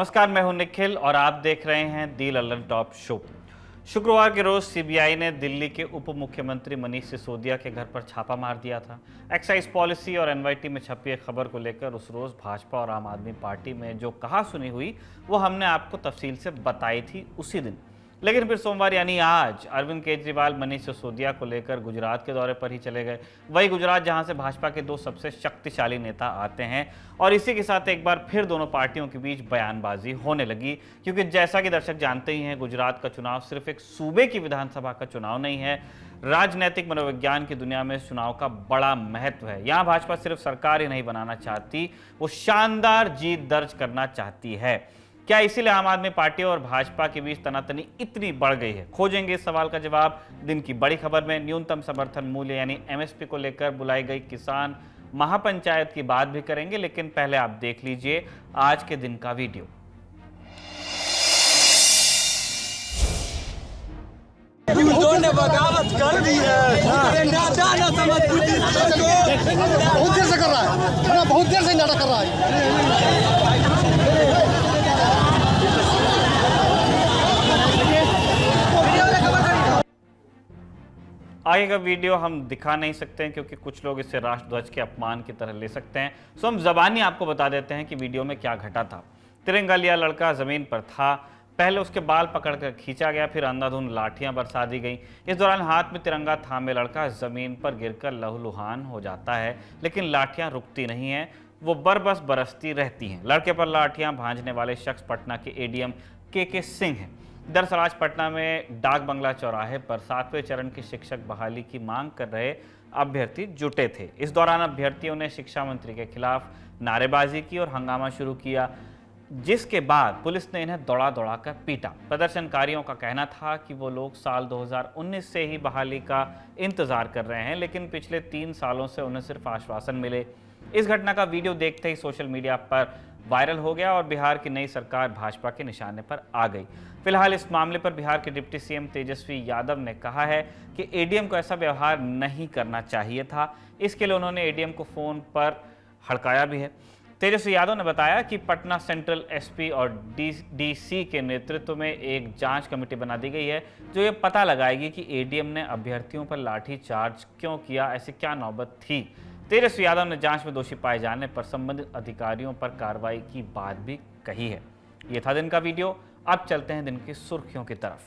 नमस्कार, मैं हूं निखिल और आप देख रहे हैं दी लल्लन टॉप शो। शुक्रवार के रोज सीबीआई ने दिल्ली के उप मुख्यमंत्री मनीष सिसोदिया के घर पर छापा मार दिया था। एक्साइज पॉलिसी और एनवाईटी में छपी एक खबर को लेकर उस रोज भाजपा और आम आदमी पार्टी में जो कहासुनी हुई वो हमने आपको तफसील से बताई थी उसी दिन। लेकिन फिर सोमवार यानी आज अरविंद केजरीवाल मनीष सिसोदिया को लेकर गुजरात के दौरे पर ही चले गए। वही गुजरात जहां से भाजपा के दो सबसे शक्तिशाली नेता आते हैं और इसी के साथ एक बार फिर दोनों पार्टियों के बीच बयानबाजी होने लगी, क्योंकि जैसा कि दर्शक जानते ही हैं, गुजरात का चुनाव सिर्फ एक सूबे की विधानसभा का चुनाव नहीं है। राजनीतिक मनोविज्ञान की दुनिया में चुनाव का बड़ा महत्व है। यहाँ भाजपा सिर्फ सरकार ही नहीं बनाना चाहती, वो शानदार जीत दर्ज करना चाहती है। क्या इसीलिए आम आदमी पार्टी और भाजपा के बीच तनातनी इतनी बढ़ गई है? खोजेंगे इस सवाल का जवाब दिन की बड़ी खबर में। न्यूनतम समर्थन मूल्य यानी एमएसपी को लेकर बुलाई गई किसान महापंचायत की बात भी करेंगे, लेकिन पहले आप देख लीजिए आज के दिन का वीडियो। ने बगावत कर दी है। बहुत देर से कर रहा है, बहुत देर से नाटक कर रहा है। आगे का वीडियो हम दिखा नहीं सकते हैं क्योंकि कुछ लोग इसे राष्ट्रध्वज के अपमान की तरह ले सकते हैं, सो हम जबानी आपको बता देते हैं कि वीडियो में क्या घटा था। तिरंगा लिया लड़का जमीन पर था, पहले उसके बाल पकड़कर खींचा गया, फिर अंधाधुंध लाठियां बरसा दी गई। इस दौरान हाथ में तिरंगा थामे लड़का जमीन पर गिरकर लहूलुहान हो जाता है, लेकिन लाठियां रुकती नहीं हैं, वो बरबस बरसती रहती हैं। लड़के पर लाठियां भांजने वाले शख्स पटना के एडीएम के सिंह हैं। दरअसल आज पटना में डाक बंगला चौराहे पर 7वें चरण की शिक्षक बहाली की मांग कर रहे अभ्यर्थी जुटे थे। इस दौरान अभ्यर्थियों ने शिक्षा मंत्री के खिलाफ नारेबाजी की और हंगामा शुरू किया, जिसके बाद पुलिस ने इन्हें दौड़ा दौड़ा कर पीटा। प्रदर्शनकारियों का कहना था कि वो लोग साल 2019 से ही बहाली का इंतजार कर रहे हैं, लेकिन पिछले 3 सालों से उन्हें सिर्फ आश्वासन मिले। इस घटना का वीडियो देखते ही सोशल मीडिया पर वायरल हो गया और बिहार की नई सरकार भाजपा के निशाने पर आ गई। फिलहाल इस मामले पर बिहार के डिप्टी सीएम तेजस्वी यादव ने कहा है कि एडीएम को ऐसा व्यवहार नहीं करना चाहिए था। इसके लिए उन्होंने एडीएम को फोन पर हड़काया भी है। तेजस्वी यादव ने बताया कि पटना सेंट्रल एसपी और डीसी के नेतृत्व में एक जांच कमेटी बना दी गई है जो ये पता लगाएगी कि एडीएम ने अभ्यर्थियों पर लाठी चार्ज क्यों किया, ऐसी क्या नौबत थी। तेजस्वी यादव ने जांच में दोषी पाए जाने पर संबंधित अधिकारियों पर कार्रवाई की बात भी कही है। ये था दिन का वीडियो। अब चलते हैं दिन की सुर्खियों की तरफ।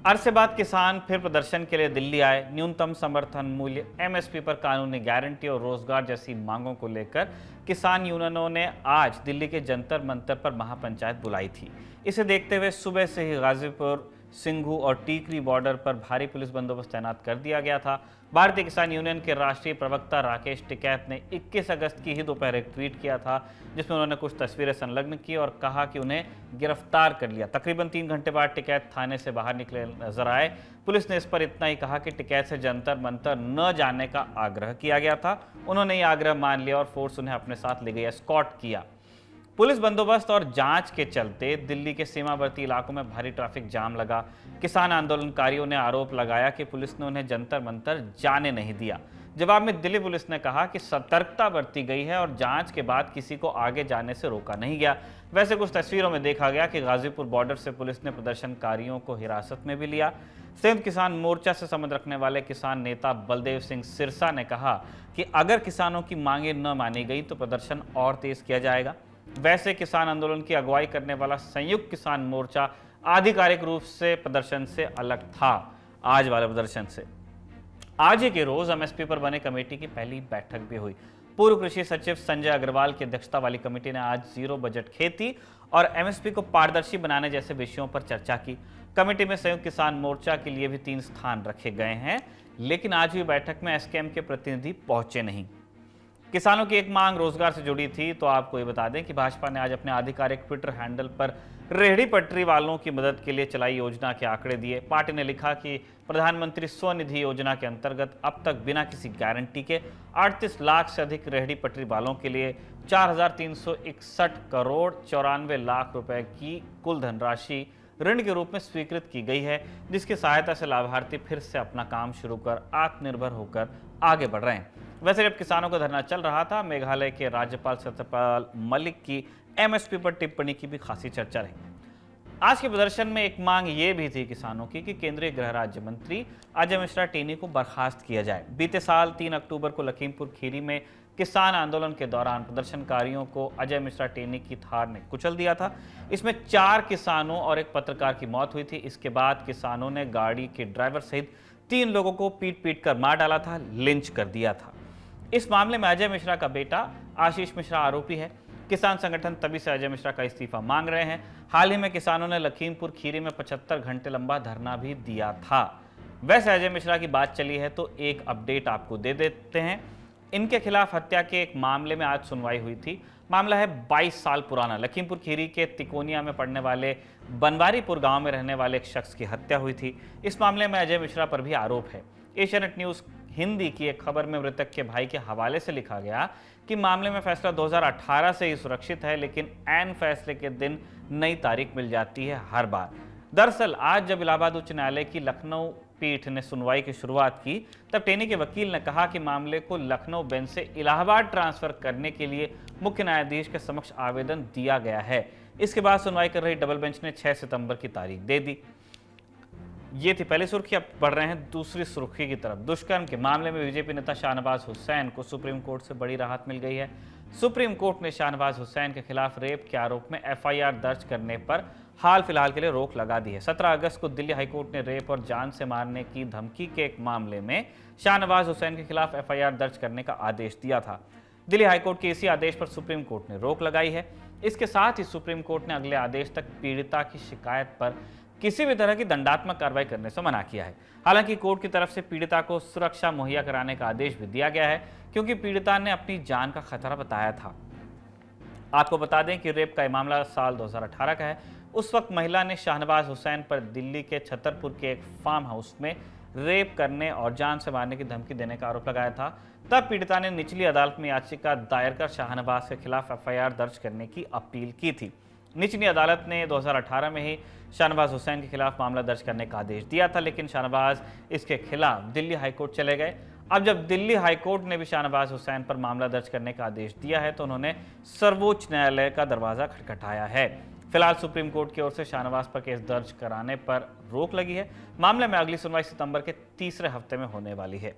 अरसे बाद किसान फिर प्रदर्शन के लिए दिल्ली आए। न्यूनतम समर्थन मूल्य एमएसपी पर कानूनी गारंटी और रोजगार जैसी मांगों को लेकर किसान यूनियनों ने आज दिल्ली के जंतर मंतर पर महापंचायत बुलाई थी। इसे देखते हुए सुबह से ही गाजीपुर, सिंघू और टीकरी बॉर्डर पर भारी पुलिस बंदोबस्त तैनात कर दिया गया था। भारतीय किसान यूनियन के राष्ट्रीय प्रवक्ता राकेश टिकैत ने 21 अगस्त की ही दोपहर एक ट्वीट किया था, जिसमें उन्होंने कुछ तस्वीरें संलग्न की और कहा कि उन्हें गिरफ्तार कर लिया। तकरीबन 3 घंटे बाद टिकैत थाने से बाहर निकले नजर आए। पुलिस ने इस पर इतना ही कहा कि टिकैत से जंतर मंतर न जाने का आग्रह किया गया था। उन्होंने ये आग्रह मान लिया और फोर्स उन्हें अपने साथ ले गई, एस्कॉर्ट किया। पुलिस बंदोबस्त और जांच के चलते दिल्ली के सीमावर्ती इलाकों में भारी ट्रैफिक जाम लगा। किसान आंदोलनकारियों ने आरोप लगाया कि पुलिस ने उन्हें जंतर मंतर जाने नहीं दिया। जवाब में दिल्ली पुलिस ने कहा कि सतर्कता बरती गई है और जांच के बाद किसी को आगे जाने से रोका नहीं गया। वैसे कुछ तस्वीरों में देखा गया कि गाजीपुर बॉर्डर से पुलिस ने प्रदर्शनकारियों को हिरासत में भी लिया। संयुक्त किसान मोर्चा से संबंध रखने वाले किसान नेता बलदेव सिंह सिरसा ने कहा कि अगर किसानों की मांगे न मानी गई तो प्रदर्शन और तेज किया जाएगा। वैसे किसान आंदोलन की अगुवाई करने वाला संयुक्त किसान मोर्चा आधिकारिक रूप से प्रदर्शन से अलग था। आज वाले प्रदर्शन से आज ही के रोज एमएसपी पर बने कमेटी की पहली बैठक भी हुई। पूर्व कृषि सचिव संजय अग्रवाल की अध्यक्षता वाली कमेटी ने आज जीरो बजट खेती और एमएसपी को पारदर्शी बनाने जैसे विषयों पर चर्चा की। कमेटी में संयुक्त किसान मोर्चा के लिए भी 3 स्थान रखे गए हैं, लेकिन आज हुई बैठक में एसकेएम के प्रतिनिधि पहुंचे नहीं। किसानों की एक मांग रोजगार से जुड़ी थी, तो आपको ये बता दें कि भाजपा ने आज अपने आधिकारिक ट्विटर हैंडल पर रेहड़ी पटरी वालों की मदद के लिए चलाई योजना के आंकड़े दिए। पार्टी ने लिखा कि प्रधानमंत्री स्वनिधि योजना के अंतर्गत अब तक बिना किसी गारंटी के 38 लाख से अधिक रेहड़ी पटरी वालों के लिए 4,361 करोड़ 94 लाख रुपए की कुल धनराशि ऋण के रूप में स्वीकृत की गई है, जिसकी सहायता से लाभार्थी फिर से अपना काम शुरू कर आत्मनिर्भर होकर आगे बढ़ रहे हैं। वैसे जब किसानों का धरना चल रहा था, मेघालय के राज्यपाल सत्यपाल मलिक की एमएसपी पर टिप्पणी की भी खासी चर्चा रही। आज के प्रदर्शन में एक मांग ये भी थी किसानों की कि केंद्रीय गृह राज्य मंत्री अजय मिश्रा टेनी को बर्खास्त किया जाए। बीते साल 3 अक्टूबर को लखीमपुर खीरी में किसान आंदोलन के दौरान प्रदर्शनकारियों को अजय मिश्रा टेनी की थार ने कुचल दिया था। इसमें 4 किसानों और एक पत्रकार की मौत हुई थी। इसके बाद किसानों ने गाड़ी के ड्राइवर सहित 3 लोगों को पीट पीट कर मार डाला था, लिंच कर दिया था। इस मामले में अजय मिश्रा का बेटा आशीष मिश्रा आरोपी है। किसान संगठन तभी से अजय मिश्रा का इस्तीफा मांग रहे हैं। हाल ही में किसानों ने लखीमपुर खीरी में 75 घंटे लंबा धरना भी दिया था। वैसे अजय मिश्रा की बात चली है तो एक अपडेट आपको दे देते हैं। इनके खिलाफ हत्या के एक मामले में आज सुनवाई हुई थी। मामला है 22 साल पुराना। लखीमपुर खीरी के तिकोनिया में पड़ने वाले बनवारीपुर गांव में रहने वाले एक शख्स की हत्या हुई थी। इस मामले में अजय मिश्रा पर भी आरोप है। एशियानेट न्यूज हिंदी की एक खबर में मृतक के भाई के हवाले से लिखा गया कि मामले में फैसला 2018 से ही सुरक्षित है, लेकिन ऐन फैसले के दिन नई तारीख मिल जाती है हर बार। दरअसल आज जब इलाहाबाद उच्च न्यायालय की लखनऊ पीठ ने सुनवाई की शुरुआत की, तब टेनी के वकील ने कहा कि मामले को लखनऊ बेंच से इलाहाबाद ट्रांसफर करने के लिए मुख्य न्यायाधीश के समक्ष आवेदन दिया गया है। इसके बाद सुनवाई कर रही डबल बेंच ने 6 सितंबर की तारीख दे दी। ये थी पहली सुर्खी। अब बढ़ रहे हैं दूसरी सुर्खी की तरफ। दुष्कर्म के मामले में बीजेपी नेता शाहनवाज हुसैन को सुप्रीम कोर्ट से बड़ी राहत मिल गई है। सुप्रीम कोर्ट ने शाहनवाज हुसैन के खिलाफ रेप के आरोप में एफआईआर दर्ज करने पर हाल फिलहाल के लिए रोक लगा दी है। 17 अगस्त को दिल्ली हाईकोर्ट ने रेप और जान से मारने की धमकी के एक मामले में शाहनवाज हुसैन के खिलाफ एफआईआर दर्ज करने का आदेश दिया था। दिल्ली हाईकोर्ट के इसी आदेश पर सुप्रीम कोर्ट ने रोक लगाई है। इसके साथ ही सुप्रीम कोर्ट ने अगले आदेश तक पीड़िता की शिकायत पर किसी भी तरह की दंडात्मक कार्रवाई करने से मना किया है। हालांकि कोर्ट की तरफ से पीड़िता को सुरक्षा मुहैया कराने का आदेश भी दिया गया है, क्योंकि पीड़िता ने अपनी जान का खतरा बताया था। आपको बता दें कि रेप का यह मामला साल 2018 का है। उस वक्त महिला ने शाहनवाज हुसैन पर दिल्ली के छतरपुर के एक फार्म हाउस में रेप करने और जान से मारने की धमकी देने का आरोप लगाया था। तब पीड़िता ने निचली अदालत में याचिका दायर कर शाहनवाज के खिलाफ एफआईआर दर्ज करने की अपील की थी। निचली अदालत ने 2018 में ही शाहनवाज हुसैन के खिलाफ मामला दर्ज करने का आदेश दिया था, लेकिन शाहनवाज इसके खिलाफ दिल्ली हाईकोर्ट चले गए। अब जब दिल्ली हाईकोर्ट ने भी शाहनवाज हुसैन पर मामला दर्ज करने का आदेश दिया है, तो उन्होंने सर्वोच्च न्यायालय का दरवाजा खटखटाया है। फिलहाल सुप्रीम कोर्ट की ओर से शाहनवाज पर केस दर्ज कराने पर रोक लगी है। मामले में अगली सुनवाई सितंबर के तीसरे हफ्ते में होने वाली है।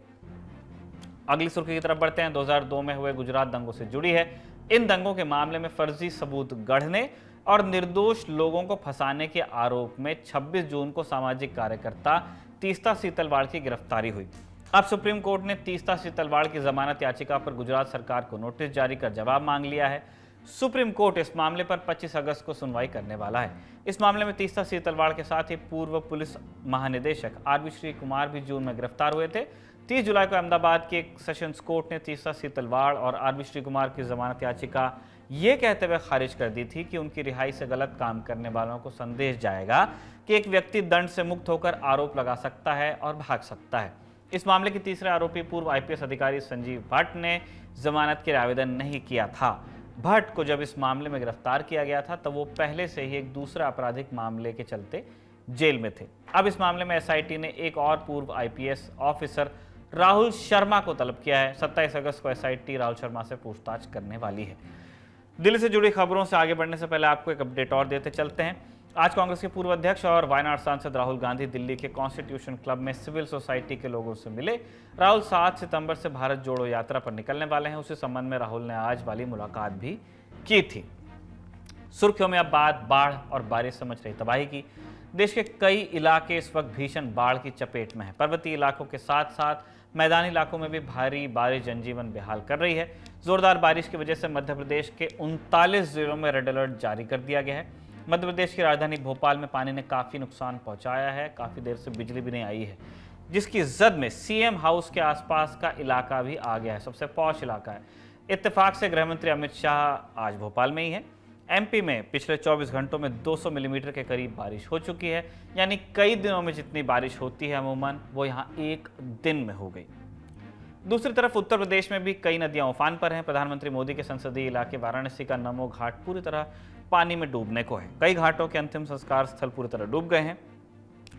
अगली सुर्खी की तरफ बढ़ते हैं। 2002 में हुए गुजरात दंगों से जुड़ी है। इन दंगों के मामले में फर्जी सबूत गढ़ने और निर्दोष लोगों को फंसाने के आरोप में 26 जून को सामाजिक कार्यकर्ता तीस्ता सीतलवाड़ की गिरफ्तारी हुई। अब सुप्रीम कोर्ट ने तीस्ता सीतलवाड़ की जमानत याचिका पर गुजरात सरकार को नोटिस जारी कर जवाब मांग लिया है। सुप्रीम कोर्ट इस मामले पर 25 अगस्त को सुनवाई करने वाला है। इस मामले में तीस्ता सीतलवाड़ के साथ ही पूर्व पुलिस महानिदेशक आरबी श्री कुमार भी जून में गिरफ्तार हुए थे। 30 जुलाई को अहमदाबाद के एक सेशंस कोर्ट ने तीस्ता सीतलवाड़ और आरबी श्री कुमार की जमानत याचिका ये कहते हुए खारिज कर दी थी कि उनकी रिहाई से गलत काम करने वालों को संदेश जाएगा कि एक व्यक्ति दंड से मुक्त होकर आरोप लगा सकता है और भाग सकता है। इस मामले के तीसरे आरोपी पूर्व आईपीएस अधिकारी संजीव भट्ट ने जमानत के लिए आवेदन नहीं किया था। भट्ट को जब इस मामले में गिरफ्तार किया गया था तब वो पहले से ही एक दूसरा आपराधिक मामले के चलते जेल में थे। अब इस मामले में एसआईटी ने एक और पूर्व आईपीएस ऑफिसर राहुल शर्मा को तलब किया है। 27 अगस्त को एसआईटी राहुल शर्मा से पूछताछ करने वाली है। दिल्ली से जुड़ी खबरों से आगे बढ़ने से पहले आपको एक अपडेट और देते चलते हैं। आज कांग्रेस के पूर्व अध्यक्ष और वायनाड सांसद राहुल गांधी दिल्ली के कॉन्स्टिट्यूशन क्लब में सिविल सोसाइटी के लोगों से मिले। राहुल 7 सितंबर से भारत जोड़ो यात्रा पर निकलने वाले हैं। उसी संबंध में राहुल ने आज वाली मुलाकात भी की थी। सुर्खियों में अब बात बाढ़ और बारिश से मच रही तबाही की। देश के कई इलाके इस वक्त भीषण बाढ़ की चपेट में है। पर्वतीय इलाकों के साथ साथ मैदानी इलाकों में भी भारी बारिश जनजीवन बेहाल कर रही है। जोरदार बारिश की वजह से मध्य प्रदेश के 39 जिलों में रेड अलर्ट जारी कर दिया गया है। मध्य प्रदेश की राजधानी भोपाल में पानी ने काफ़ी नुकसान पहुंचाया है। काफ़ी देर से बिजली भी नहीं आई है, जिसकी जद में सीएम हाउस के आसपास का इलाका भी आ गया है। सबसे पॉश इलाका है। इत्तेफाक से गृहमंत्री अमित शाह आज भोपाल में ही है। एमपी में पिछले 24 घंटों में 200 मिलीमीटर के करीब बारिश हो चुकी है। यानी कई दिनों में जितनी बारिश होती है अमूमन वो यहाँ एक दिन में हो गई। दूसरी तरफ उत्तर प्रदेश में भी कई नदियां उफान पर हैं। प्रधानमंत्री मोदी के संसदीय इलाके वाराणसी का नमो घाट पूरी तरह पानी में डूबने को है। कई घाटों के अंतिम संस्कार स्थल पूरी तरह डूब गए हैं।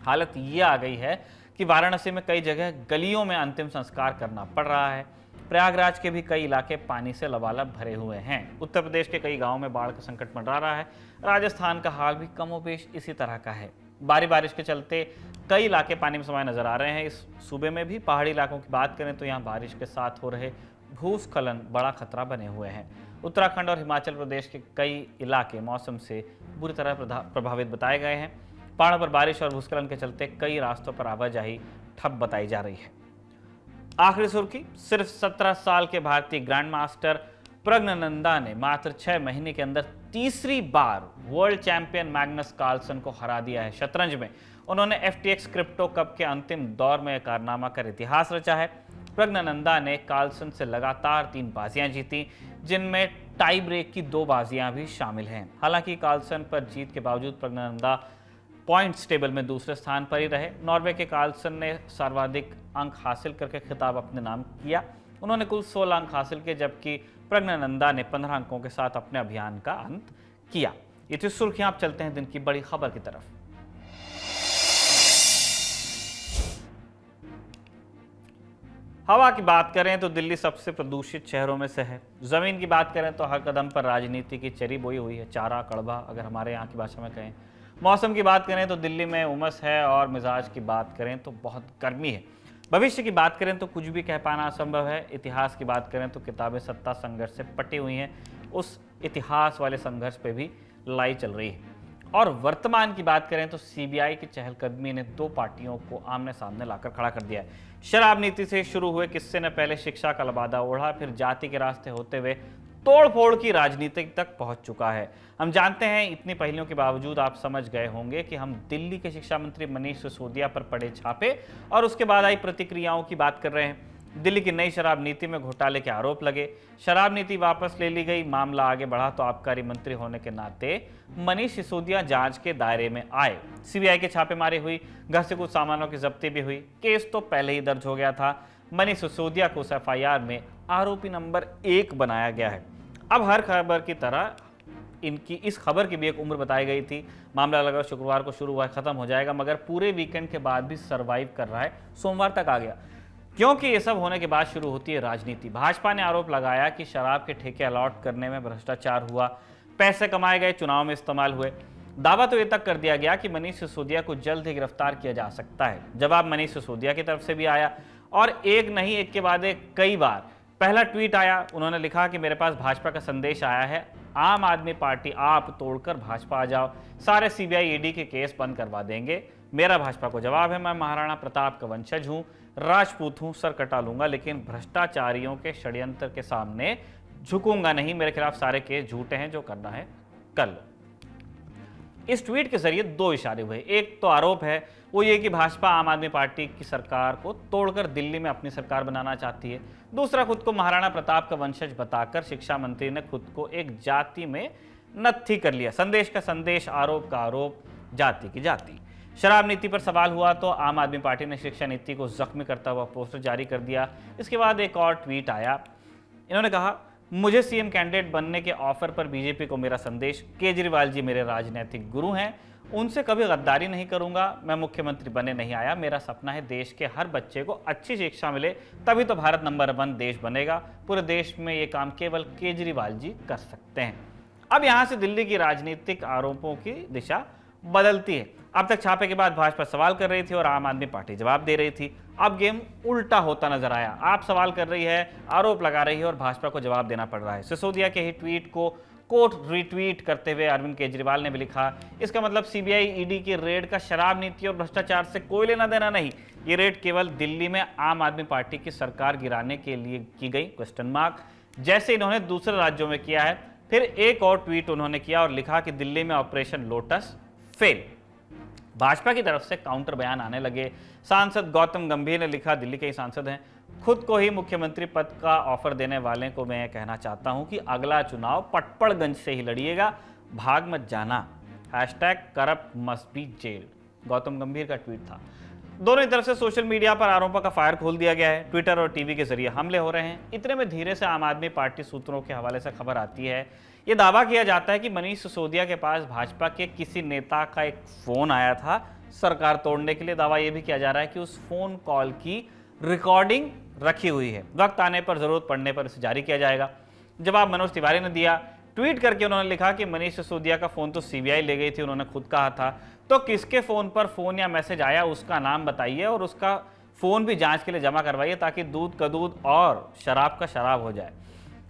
हालत ये आ गई है कि वाराणसी में कई जगह गलियों में अंतिम संस्कार करना पड़ रहा है। प्रयागराज के भी कई इलाके पानी से लबालब भरे हुए हैं। उत्तर प्रदेश के कई गांवों में बाढ़ का संकट मंडरा रहा है। राजस्थान का हाल भी कमोबेश इसी तरह का है। बारिश के चलते कई इलाके पानी में समाये नजर आ रहे हैं। इस सूबे में भी पहाड़ी इलाकों की बात करें तो यहाँ बारिश के साथ हो रहे भूस्खलन बड़ा खतरा बने हुए हैं। उत्तराखंड और हिमाचल प्रदेश के कई इलाके मौसम से बुरी तरह प्रभावित बताए गए हैं। पहाड़ों पर बारिश और भूस्खलन के चलते कई रास्तों पर आवाजाही ठप बताई जा रही है। आखिरी सुर्खी, सिर्फ 17 साल के भारतीय ग्रैंड मास्टर प्रज्ञानंदा ने मात्र 6 महीने के अंदर तीसरी बार वर्ल्ड चैंपियन मैग्नस कार्लसन को हरा दिया है। शतरंज में उन्होंने FTX क्रिप्टो कप के अंतिम दौर में कारनामा कर इतिहास रचा है। प्रज्ञानंदा ने कार्लसन से लगातार 3 बाजियां जीती, जिनमें टाई ब्रेक की 2 बाजियां भी शामिल हैं। हालांकि कार्लसन पर जीत के बावजूद प्रज्ञानंदा पॉइंट्स टेबल में दूसरे स्थान पर ही रहे। नॉर्वे के कार्लसन ने सर्वाधिक अंक हासिल करके खिताब अपने नाम किया। उन्होंने कुल 16 अंक हासिल किए, जबकि प्रज्ञानंदा ने 15 अंकों के साथ अपने अभियान का अंत किया। ये थी सुर्खियां। आप चलते हैं दिन की बड़ी खबर की तरफ। हवा की बात करें तो दिल्ली सबसे प्रदूषित शहरों में से है। जमीन की बात करें तो हर कदम पर राजनीति की चरी बोई हुई है, चारा कड़वा अगर हमारे यहाँ की भाषा में कहें। मौसम की बात करें तो दिल्ली में उमस है और मिजाज की बात करें तो बहुत गर्मी है। भविष्य की बात करें तो कुछ भी कह पाना असंभव है। इतिहास की बात करें तो किताबें सत्ता संघर्ष से पटी हुई हैं। उस इतिहास वाले संघर्ष पे भी लड़ाई चल रही है। और वर्तमान की बात करें तो CBI की चहलकदमी ने 2 पार्टियों को आमने सामने लाकर खड़ा कर दिया है। शराब नीति से शुरू हुए किस्से ने पहले शिक्षा का लबादा ओढ़ा, फिर जाति के रास्ते होते हुए तोड़फोड़ की राजनीति तक पहुंच चुका है। हम जानते हैं, इतनी पहलियों के बावजूद आप समझ गए होंगे कि हम दिल्ली के शिक्षा मंत्री मनीष सिसोदिया पर पड़े छापे और उसके बाद आई प्रतिक्रियाओं की बात कर रहे हैं। दिल्ली की नई शराब नीति में घोटाले के आरोप लगे, शराब नीति वापस ले ली गई, मामला आगे बढ़ा तो आबकारी मंत्री होने के नाते मनीष सिसोदिया जांच के दायरे में आए। CBI के छापेमारी हुई, घर से कुछ सामानों की जब्ती भी हुई। केस तो पहले ही दर्ज हो गया था। मनीष सिसोदिया को उस FIR में आरोपी नंबर 1 बनाया गया है। अब हर खबर की तरह इनकी इस खबर की भी एक उम्र बताई गई थी। मामला लगा शुक्रवार को शुरू हुआ, खत्म हो जाएगा, मगर पूरे वीकेंड के बाद भी सरवाइव कर रहा है, सोमवार तक आ गया। क्योंकि ये सब होने के बाद शुरू होती है राजनीति। भाजपा ने आरोप लगाया कि शराब के ठेके अलॉट करने में भ्रष्टाचार हुआ, पैसे कमाए गए, चुनाव में इस्तेमाल हुए। दावा तो ये तक कर दिया गया कि मनीष सिसोदिया को जल्द ही गिरफ्तार किया जा सकता है। जवाब मनीष सिसोदिया की तरफ से भी आया और एक नहीं, एक के बाद एक कई बार। पहला ट्वीट आया, उन्होंने लिखा कि मेरे पास भाजपा का संदेश आया है, आम आदमी पार्टी आप तोड़कर भाजपा आ जाओ, सारे CBI ED के केस बंद करवा देंगे। मेरा भाजपा को जवाब है, मैं महाराणा प्रताप का वंशज हूं, राजपूत हूं, सर कटा लूंगा, लेकिन भ्रष्टाचारियों के षड्यंत्र के सामने झुकूंगा नहीं। मेरे खिलाफ सारे केस झूठे हैं, जो करना है कर लो। इस ट्वीट के जरिए 2 इशारे हुए। एक तो आरोप है वो ये कि भाजपा आम आदमी पार्टी की सरकार को तोड़कर दिल्ली में अपनी सरकार बनाना चाहती है। दूसरा, खुद को महाराणा प्रताप का वंशज बताकर शिक्षा मंत्री ने खुद को एक जाति में नत्थी कर लिया। संदेश का संदेश, आरोप का आरोप, जाति की जाति। शराब नीति पर सवाल हुआ तो आम आदमी पार्टी ने शिक्षा नीति को जख्मी करता हुआ पोस्टर जारी कर दिया। इसके बाद एक और ट्वीट आया, इन्होंने कहा, मुझे CM कैंडिडेट बनने के ऑफर पर BJP को मेरा संदेश, केजरीवाल जी मेरे राजनीतिक गुरु हैं, उनसे कभी गद्दारी नहीं करूंगा। मैं मुख्यमंत्री बनने नहीं आया, मेरा सपना है देश के हर बच्चे को अच्छी शिक्षा मिले, तभी तो भारत नंबर 1 देश बनेगा। पूरे देश में ये काम केवल केजरीवाल जी कर सकते हैं। अब यहां से दिल्ली की राजनीतिक आरोपों की दिशा बदलती है। अब तक छापे के बाद भाजपा सवाल कर रही थी और आम आदमी पार्टी जवाब दे रही थी। अब गेम उल्टा होता नजर आया। आप सवाल कर रही है, आरोप लगा रही है और भाजपा को जवाब देना पड़ रहा है। सिसोदिया के ही ट्वीट को कोट रिट्वीट करते हुए अरविंद केजरीवाल ने भी लिखा, इसका मतलब CBI ED की रेड का शराब नीति और भ्रष्टाचार से कोई लेना देना नहीं। ये रेड केवल दिल्ली में आम आदमी पार्टी की सरकार गिराने के लिए की गई, क्वेश्चन मार्क, जैसे इन्होंने दूसरे राज्यों में किया है। फिर एक और ट्वीट उन्होंने किया और लिखा कि दिल्ली में ऑपरेशन लोटस फेल। भाजपा की तरफ से काउंटर बयान आने लगे। सांसद गौतम गंभीर ने लिखा, दिल्ली के ही सांसद हैं, खुद को ही मुख्यमंत्री पद का ऑफर देने वाले को मैं कहना चाहता हूं कि अगला चुनाव पटपड़गंज से ही लड़िएगा, भाग मत जाना। #Corrupt must be gelled, Gautam गंभीर का ट्वीट था। दोनों ही तरफ से सोशल मीडिया पर आरोपों का फायर खोल दिया गया है। ट्विटर और टीवी के जरिए हमले हो रहे हैं। इतने में धीरे से आम आदमी पार्टी सूत्रों के हवाले से खबर आती है। ये दावा किया जाता है कि मनीष सिसोदिया के पास भाजपा के किसी नेता का एक फोन आया था सरकार तोड़ने के लिए। दावा यह भी किया जा रहा है कि उस फोन कॉल की रिकॉर्डिंग रखी हुई है। वक्त आने पर जरूरत पड़ने पर इसे जारी किया जाएगा। जवाब मनोज तिवारी ने दिया। ट्वीट करके उन्होंने लिखा कि मनीष सिसोदिया का फोन तो सीबीआई ले गई थी, उन्होंने खुद कहा था, तो किसके फोन पर फोन या मैसेज आया उसका नाम बताइए और उसका फोन भी जांच के लिए जमा करवाइए ताकि दूध का दूध और शराब का शराब हो जाए।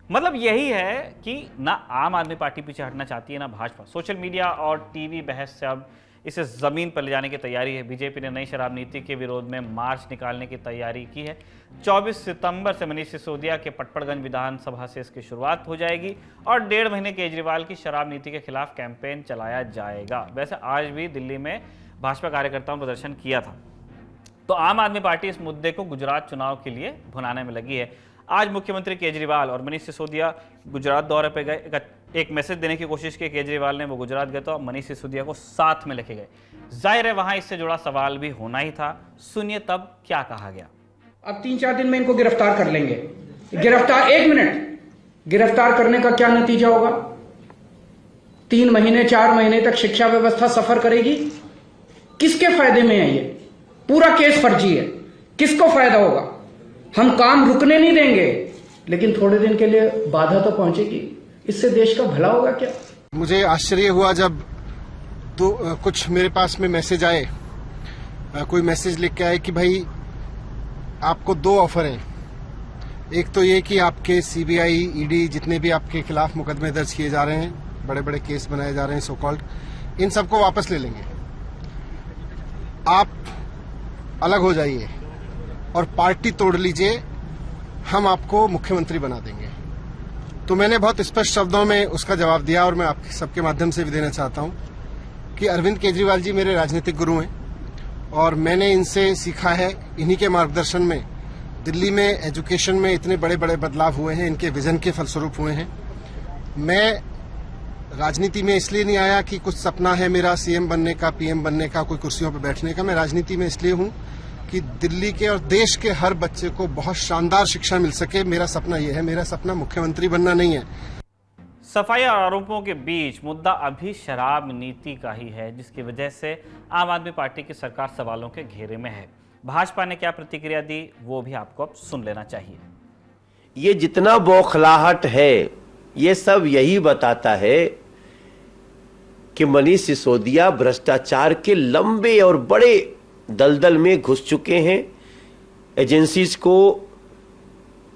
मतलब यही है कि ना आम आदमी पार्टी पीछे हटना चाहती है ना भाजपा। सोशल मीडिया और टीवी बहस से अब इसे जमीन पर ले जाने की तैयारी है। बीजेपी ने नई शराब नीति के विरोध में मार्च निकालने की तैयारी की है। 24 सितंबर से मनीष सिसोदिया के पटपड़गंज विधानसभा से इसकी शुरुआत हो जाएगी और 1.5 महीने केजरीवाल की शराब नीति के खिलाफ कैंपेन चलाया जाएगा। वैसे आज भी दिल्ली में भाजपा कार्यकर्ताओं ने प्रदर्शन किया था। तो आम आदमी पार्टी इस मुद्दे को गुजरात चुनाव के लिए भुनाने में लगी है। आज मुख्यमंत्री केजरीवाल और मनीष सिसोदिया गुजरात दौरे पर गए। एक मैसेज देने की कोशिश की केजरीवाल ने, वो गुजरात गए तो मनीष सिसोदिया को साथ में लेके गए। जाहिर है वहां इससे जुड़ा सवाल भी होना ही था। सुनिए तब क्या कहा गया। अब 3-4 दिन में इनको गिरफ्तार कर लेंगे। गिरफ्तार, 1 मिनट, गिरफ्तार करने का क्या नतीजा होगा? 3 महीने 4 महीने तक शिक्षा व्यवस्था सफर करेगी। किसके फायदे में है ये? पूरा केस फर्जी है। किसको फायदा होगा? हम काम रुकने नहीं देंगे, लेकिन थोड़े दिन के लिए बाधा तो पहुंचेगी। इससे देश का भला होगा क्या? मुझे आश्चर्य हुआ जब तो कुछ मेरे पास में मैसेज आए, कोई मैसेज लिख के आए कि भाई आपको 2 ऑफर हैं। एक तो ये कि आपके सीबीआई, ईडी जितने भी आपके खिलाफ मुकदमे दर्ज किए जा रहे हैं, बड़े बड़े केस बनाए जा रहे हैं सो कॉल्ड, इन सबको वापस ले लेंगे। आप अलग हो जाइए और पार्टी तोड़ लीजिए, हम आपको मुख्यमंत्री बना देंगे। तो मैंने बहुत स्पष्ट शब्दों में उसका जवाब दिया और मैं आप सबके माध्यम से भी देना चाहता हूं कि अरविंद केजरीवाल जी मेरे राजनीतिक गुरु हैं और मैंने इनसे सीखा है। इन्हीं के मार्गदर्शन में दिल्ली में एजुकेशन में इतने बड़े बड़े बदलाव हुए हैं, इनके विजन के फलस्वरूप हुए हैं। मैं राजनीति में इसलिए नहीं आया कि कुछ सपना है मेरा सीएम बनने का, पीएम बनने का, कोई कुर्सियों पर बैठने का। मैं राजनीति में इसलिए हूं कि दिल्ली के और देश के हर बच्चे को बहुत शानदार शिक्षा मिल सके। मेरा सपना यह है, मेरा सपना मुख्यमंत्री बनना नहीं है। सफाई और आरोपों के बीच मुद्दा अभी शराब नीति का ही है, जिसकी वजह से आम आदमी पार्टी की सरकार सवालों के घेरे में है। भाजपा ने क्या प्रतिक्रिया दी वो भी आपको अब सुन लेना चाहिए। ये जितना बौखलाहट है ये सब यही बताता है कि मनीष सिसोदिया भ्रष्टाचार के लंबे और बड़े दलदल में घुस चुके हैं। एजेंसीज को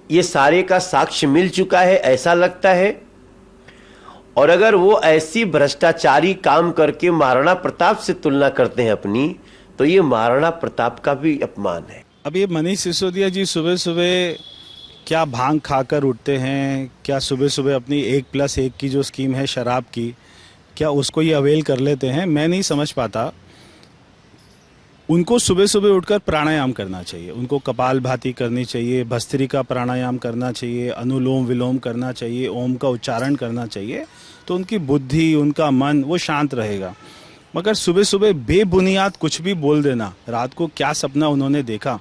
ये सारे का साक्ष्य मिल चुका है ऐसा लगता है। और अगर वो ऐसी भ्रष्टाचारी काम करके महाराणा प्रताप से तुलना करते हैं अपनी, तो ये महाराणा प्रताप का भी अपमान है। अब ये मनीष सिसोदिया जी सुबह सुबह क्या भांग खाकर उठते हैं, क्या सुबह सुबह अपनी 1+1 की जो स्कीम है शराब की, क्या उसको ये अवेल कर लेते हैं? मैं नहीं समझ पाता। उनको सुबह सुबह उठकर प्राणायाम करना चाहिए, उनको कपालभाति करनी चाहिए, भस्त्रिका प्राणायाम करना चाहिए, अनुलोम विलोम करना चाहिए, ओम का उच्चारण करना चाहिए, तो उनकी बुद्धि, उनका मन वो शांत रहेगा। मगर सुबह सुबह बेबुनियाद कुछ भी बोल देना, रात को क्या सपना उन्होंने देखा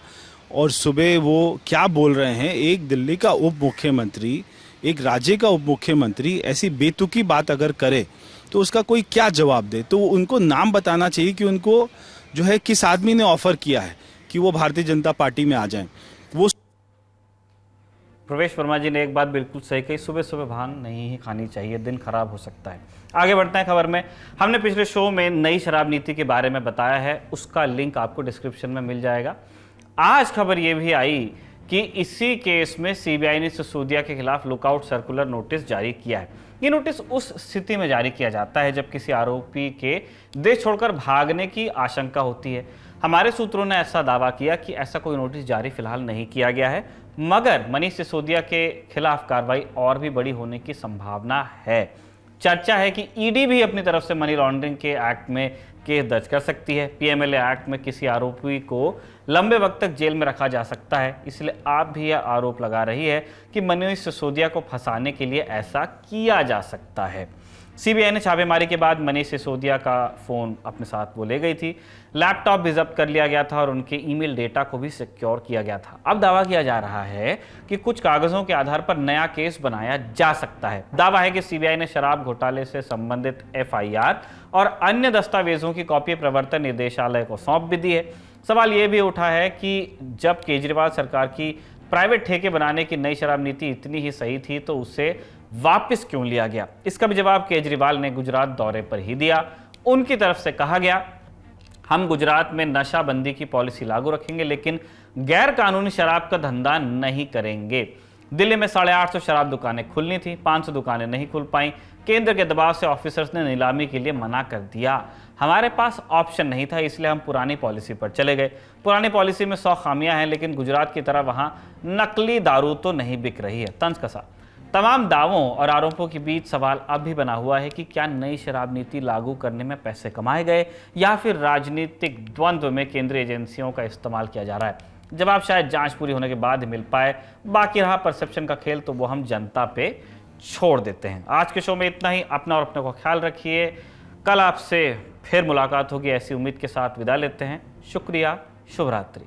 और सुबह वो क्या बोल रहे हैं। एक दिल्ली का उप मुख्यमंत्री, एक राज्य का उप मुख्यमंत्री ऐसी बेतुकी बात अगर करे तो उसका कोई क्या जवाब दे? तो उनको नाम बताना चाहिए कि उनको जो है किस आदमी ने ऑफर किया है कि वो भारतीय जनता पार्टी में आ जाएं। वो प्रवेश वर्मा जी ने एक बात बिल्कुल सही कही, सुबह सुबह भांग नहीं ही खानी चाहिए, दिन खराब हो सकता है। आगे बढ़ते हैं खबर में। हमने पिछले शो में नई शराब नीति के बारे में बताया है, उसका लिंक आपको डिस्क्रिप्शन में मिल जाएगा। आज खबर यह भी आई कि इसी केस में सीबीआई ने सिसोदिया के खिलाफ लुकआउट सर्कुलर नोटिस जारी किया है। ये नोटिस उस स्थिति में जारी किया जाता है जब किसी आरोपी के देश छोड़कर भागने की आशंका होती है। हमारे सूत्रों ने ऐसा दावा किया कि ऐसा कोई नोटिस जारी फिलहाल नहीं किया गया है, मगर मनीष सिसोदिया के खिलाफ कार्रवाई और भी बड़ी होने की संभावना है। चर्चा है कि ईडी भी अपनी तरफ से मनी लॉन्ड्रिंग के एक्ट में केस दर्ज कर सकती है। पीएमएलए एक्ट में किसी आरोपी को लंबे वक्त तक जेल में रखा जा सकता है। इसलिए आप भी यह आरोप लगा रही है कि मनीष सिसोदिया को फंसाने के लिए ऐसा किया जा सकता है। सीबीआई ने छापेमारी के बाद मनीष सिसोदिया का फोन अपने साथ वो ले गई थी, लैपटॉप भी जब्त कर लिया गया था और उनके ईमेल डेटा को भी सिक्योर किया गया था। अब दावा किया जा रहा है कि कुछ कागजों के आधार पर नया केस बनाया जा सकता है। दावा है कि सीबीआई ने शराब घोटाले से संबंधित एफआईआर और अन्य दस्तावेजों की कॉपी प्रवर्तन निदेशालय को सौंप भी दी है। सवाल यह भी उठा है कि जब केजरीवाल सरकार की प्राइवेट ठेके बनाने की नई शराब नीति इतनी ही सही थी तो उसे वापस क्यों लिया गया? इसका भी जवाब केजरीवाल ने गुजरात दौरे पर ही दिया। उनकी तरफ से कहा गया, हम गुजरात में नशाबंदी की पॉलिसी लागू रखेंगे लेकिन गैर कानूनी शराब का धंधा नहीं करेंगे। दिल्ली में 850 शराब दुकानें खुलनी थी, 500 दुकानें नहीं खुल पाई। केंद्र के दबाव से ऑफिसर्स ने नीलामी के लिए मना कर दिया। हमारे पास ऑप्शन नहीं था, इसलिए हम पुरानी पॉलिसी पर चले गए। पुरानी पॉलिसी में 100 खामियां हैं, लेकिन गुजरात की तरह वहां नकली दारू तो नहीं बिक रही है। तंज कसा। तमाम दावों और आरोपों के बीच सवाल अब भी बना हुआ है कि क्या नई शराब नीति लागू करने में पैसे कमाए गए या फिर राजनीतिक द्वंद्व में केंद्रीय एजेंसियों का इस्तेमाल किया जा रहा है। जवाब शायद जांच पूरी होने के बाद ही मिल पाए। बाकी रहा परसेप्शन का खेल, तो वो हम जनता पे छोड़ देते हैं। आज के शो में इतना ही। अपना और अपने को ख्याल रखिए। कल आपसे फिर मुलाकात होगी, ऐसी उम्मीद के साथ विदा लेते हैं। शुक्रिया, शुभ रात्रि।